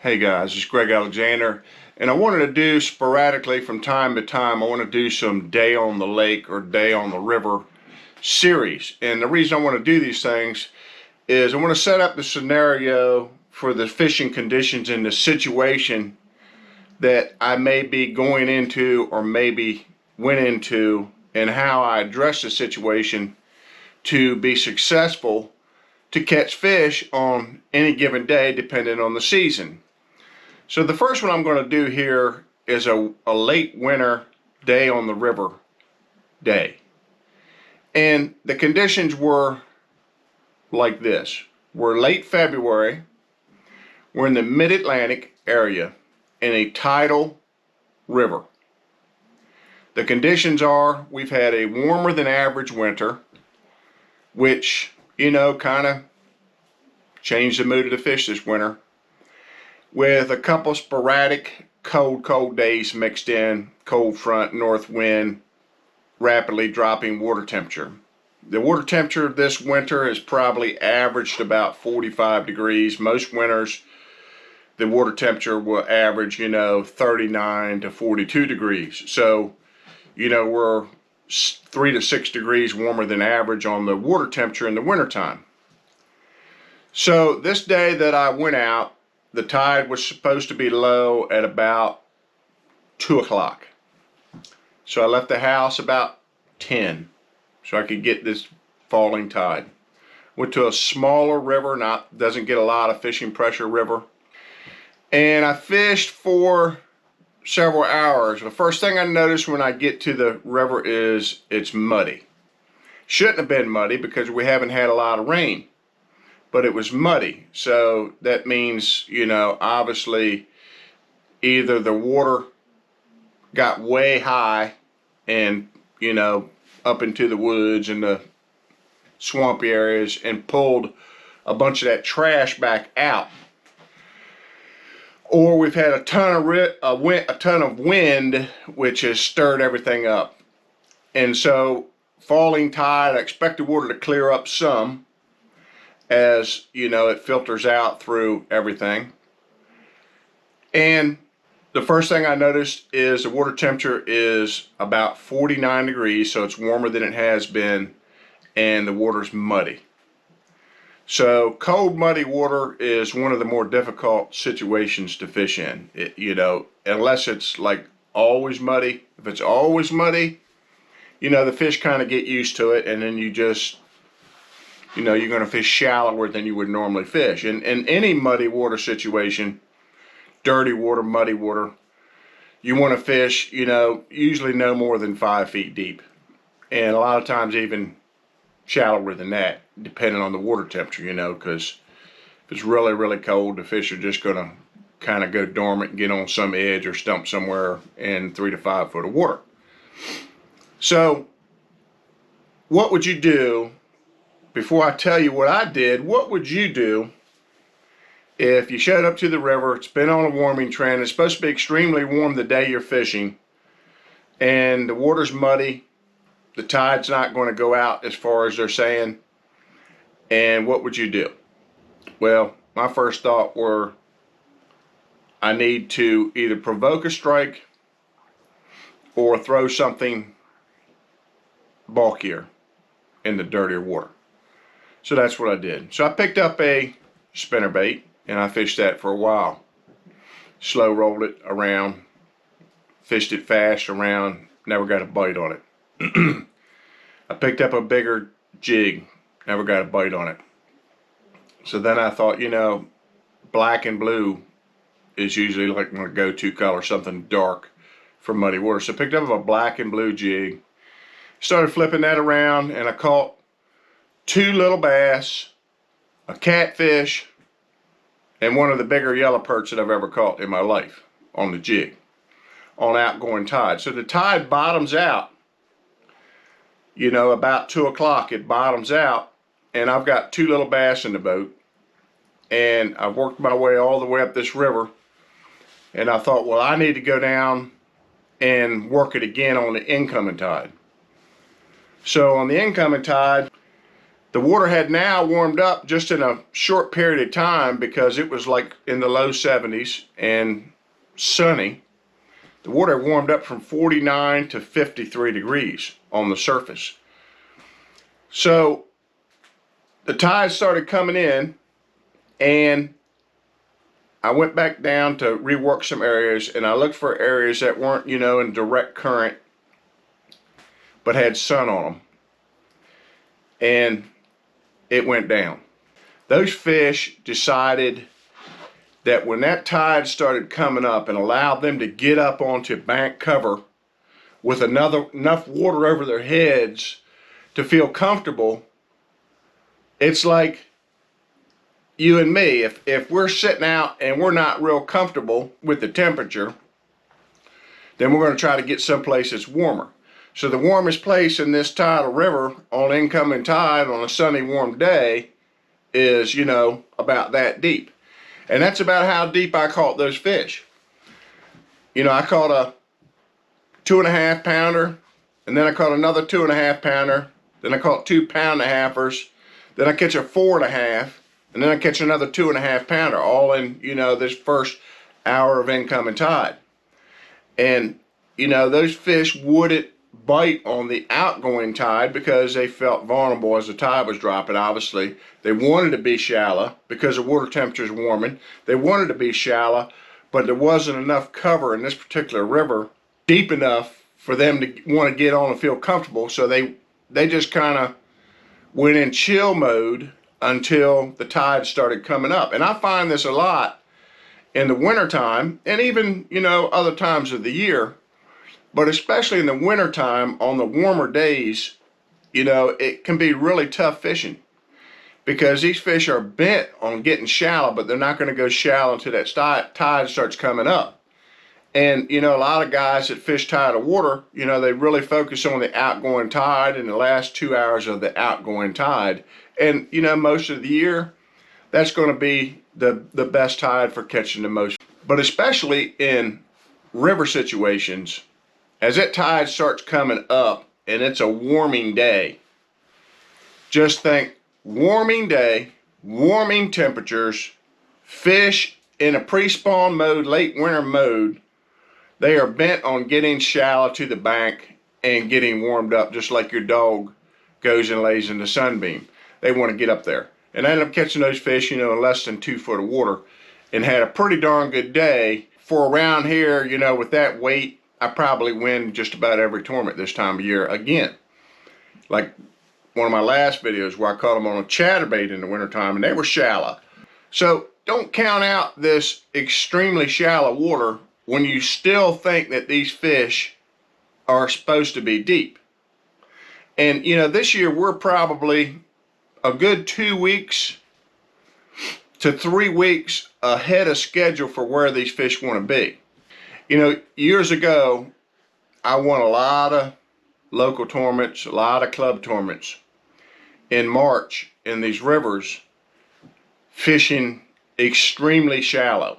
Hey guys, it's Greg Alexander, and I wanted to do sporadically from time to time, I want to do some day on the lake or day on the river series. And the reason I want to do these things is I want to set up the scenario for the fishing conditions and the situation that I may be going into or maybe went into, and how I address the situation to be successful to catch fish on any given day depending on the season. So the first one I'm going to do here is a late winter day on the river day. And the conditions were like this. We're late February. We're in the mid-Atlantic area in a tidal river. The conditions are we've had a warmer than average winter, which, kind of changed the mood of the fish this winter, with a couple sporadic cold days mixed in, cold front, north wind, rapidly dropping water temperature. The water temperature this winter has probably averaged about 45 degrees. Most winters, the water temperature will average, 39 to 42 degrees. So, we're 3 to 6 degrees warmer than average on the water temperature in the wintertime. So this day that I went out, the tide was supposed to be low at about 2 o'clock. So I left the house about 10 so I could get this falling tide. Went to a smaller river, doesn't get a lot of fishing pressure river. And I fished for several hours. The first thing I noticed when I get to the river is it's muddy. Shouldn't have been muddy because we haven't had a lot of rain, but it was muddy. So that means, obviously either the water got way high and, up into the woods and the swampy areas and pulled a bunch of that trash back out, or we've had a ton of wind which has stirred everything up. And so falling tide, I expect the water to clear up some as it filters out through everything. And the first thing I noticed is the water temperature is about 49 degrees, so it's warmer than it has been, and the water's muddy. So cold, muddy water is one of the more difficult situations to fish in. Unless it's like always muddy. If it's always muddy, the fish kind of get used to it, and then you just, you're going to fish shallower than you would normally fish. In any muddy water situation, dirty water, muddy water, you want to fish, usually no more than 5 feet deep. And a lot of times even shallower than that, depending on the water temperature, because if it's really, really cold, the fish are just going to kind of go dormant and get on some edge or stump somewhere in 3 to 5 foot of water. So what would you do, before I tell you what I did, what would you do if you showed up to the river? It's been on a warming trend. It's supposed to be extremely warm the day you're fishing, and the water's muddy. The tide's not going to go out as far as they're saying. And what would you do? Well, my first thought were, I need to either provoke a strike or throw something bulkier in the dirtier water. So that's what I did. So I picked up a spinnerbait and I fished that for a while. Slow rolled it around, fished it fast around, never got a bite on it. I picked up a bigger jig, never got a bite on it. So then I thought, black and blue is usually like my go-to color, something dark for muddy water. So I picked up a black and blue jig, started flipping that around, and I caught 2 little bass, a catfish, and one of the bigger yellow perch that I've ever caught in my life on the jig, on outgoing tide. So the tide bottoms out, about 2 o'clock it bottoms out, and I've got 2 little bass in the boat, and I've worked my way all the way up this river, and I thought, well, I need to go down and work it again on the incoming tide. So on the incoming tide, The water had now warmed up just in a short period of time because it was like in the low 70s and sunny. The water warmed up from 49 to 53 degrees on the surface. So the tide started coming in, and I went back down to rework some areas, and I looked for areas that weren't, you know, in direct current but had sun on them. And it went down. Those fish decided that when that tide started coming up and allowed them to get up onto bank cover with enough water over their heads to feel comfortable, it's like you and me. If we're sitting out and we're not real comfortable with the temperature, then we're going to try to get someplace that's warmer. So the warmest place in this tidal river on incoming tide on a sunny warm day is, you know, about that deep. And that's about how deep I caught those fish. You know, I caught a 2.5 pounder, and then I caught another 2.5 pounder, then I caught 2 pound-and-a-halfers, then I catch a 4.5, and then I catch another 2.5 pounder, all in, you know, this first hour of incoming tide. And, you know, those fish wouldn't bite on the outgoing tide because they felt vulnerable as the tide was dropping. Obviously, they wanted to be shallow because the water temperature is warming. They wanted to be shallow, but there wasn't enough cover in this particular river deep enough for them to want to get on and feel comfortable. So they just kind of went in chill mode until the tide started coming up. And I find this a lot in the wintertime, and even, you know, other times of the year. But especially in the wintertime, on the warmer days, you know, it can be really tough fishing because these fish are bent on getting shallow, but they're not going to go shallow until that tide starts coming up. And, you know, a lot of guys that fish tidal water, you know, they really focus on the outgoing tide and the last 2 hours of the outgoing tide. And, you know, most of the year, that's going to be the best tide for catching the most. But especially in river situations, as that tide starts coming up and it's a warming day, just think warming day, warming temperatures, fish in a pre-spawn mode, late winter mode, they are bent on getting shallow to the bank and getting warmed up just like your dog goes and lays in the sunbeam. They want to get up there. And I ended up catching those fish, you know, in less than 2 foot of water and had a pretty darn good day. For around here, you know, with that weight, I probably win just about every tournament this time of year again. Like one of my last videos where I caught them on a chatterbait in the wintertime and they were shallow. So don't count out this extremely shallow water when you still think that these fish are supposed to be deep. And you know, this year we're probably a good 2 weeks to 3 weeks ahead of schedule for where these fish want to be. You know, years ago, I won a lot of local tournaments, a lot of club tournaments in March in these rivers, fishing extremely shallow.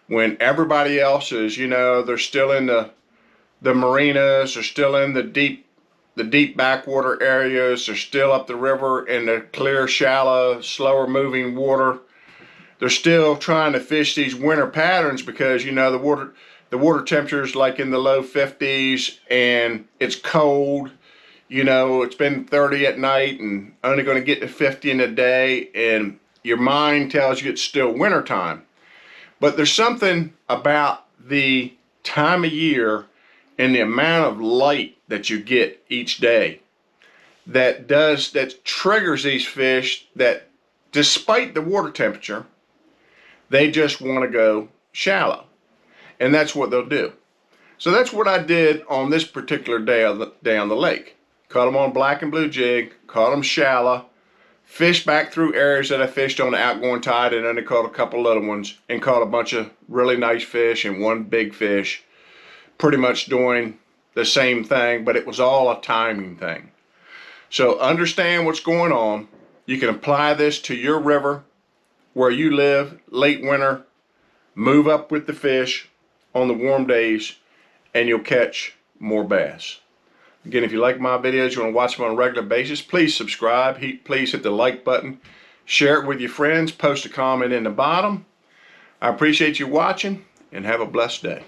When everybody else is, you know, they're still in the marinas, they're still in the deep backwater areas, they're still up the river in the clear, shallow, slower moving water. They're still trying to fish these winter patterns because, you know, the water temperature is like in the low 50s and it's cold. You know, it's been 30 at night and only going to get to 50 in a day, and your mind tells you it's still winter time. But there's something about the time of year and the amount of light that you get each day that triggers these fish that, despite the water temperature, they just want to go shallow. And that's what they'll do. So that's what I did on this particular day on the lake. Caught them on black and blue jig, caught them shallow, fished back through areas that I fished on the outgoing tide, and only caught a couple little ones, and caught a bunch of really nice fish and one big fish, pretty much doing the same thing, but it was all a timing thing. So understand what's going on. You can apply this to your river where you live late winter, move up with the fish on the warm days, and you'll catch more bass. Again, if you like my videos, you want to watch them on a regular basis, please subscribe. Please hit the like button. Share it with your friends. Post a comment in the bottom. I appreciate you watching, and have a blessed day.